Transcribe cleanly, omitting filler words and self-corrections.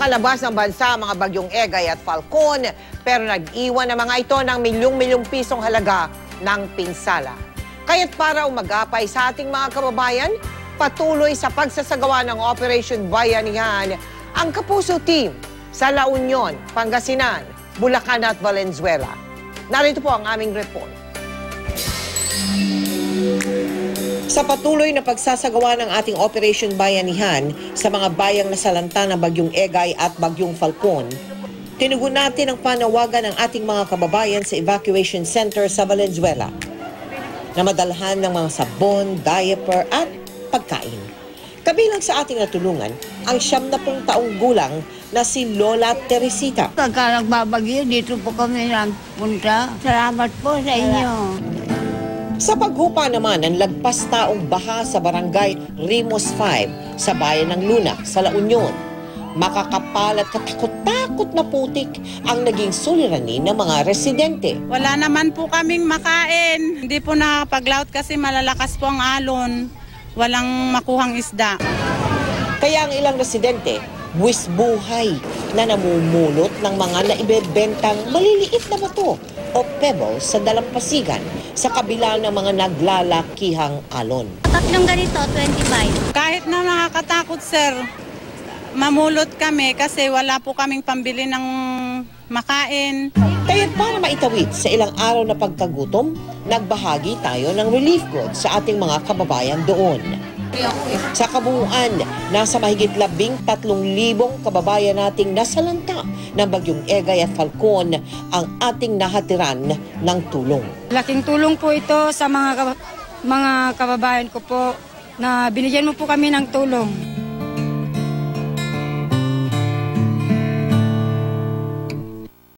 Nakalabas ng bansa ang mga bagyong Egay at Falcon, pero nag-iwan ang mga ito ng milyong-milyong pisong halaga ng pinsala. Kaya't para umagapay sa ating mga kababayan, patuloy sa pagsasagawa ng Operation Bayanihan ang Kapuso Team sa La Union, Pangasinan, Bulacan at Valenzuela. Narito po ang aming report. Sa patuloy na pagsasagawa ng ating Operation Bayanihan sa mga bayang nasalanta ng Bagyong Egay at Bagyong Falcon, tinugon natin ang panawagan ng ating mga kababayan sa evacuation center sa Valenzuela na madalhan ng mga sabon, diaper at pagkain. Kabilang sa ating natulungan ang 70 taong gulang na si Lola Teresita. Pagka nagbabagyo, dito po kami nagpunta. Salamat po sa inyo. Sa paghupa naman ng lagpas taong baha sa barangay Rimos 5 sa bayan ng Luna sa La Union, makakapal at katakot-takot na putik ang naging suliranin ng mga residente. Wala naman po kaming makain. Hindi po nakapaglaut kasi malalakas po ang alon. Walang makuhang isda. Kaya ang ilang residente, buwis buhay na namumulot ng mga naibebentang maliliit na bato o pebbles sa dalampasigan sa kabila ng mga naglalakihang alon. Tatlong ganito, 25. Kahit na nakakatakot, sir, mamulot kami kasi wala po kaming pambili ng makain. Kaya para maitawid sa ilang araw na pagkagutom, nagbahagi tayo ng relief goods sa ating mga kababayan doon. Sa kabuuan, nasa mahigit 13,000 kababayan nating nasalanta ng Bagyong Egay at Falcon ang ating nahatiran ng tulong. Laking tulong po ito sa mga kababayan ko po na binigyan mo po kami ng tulong.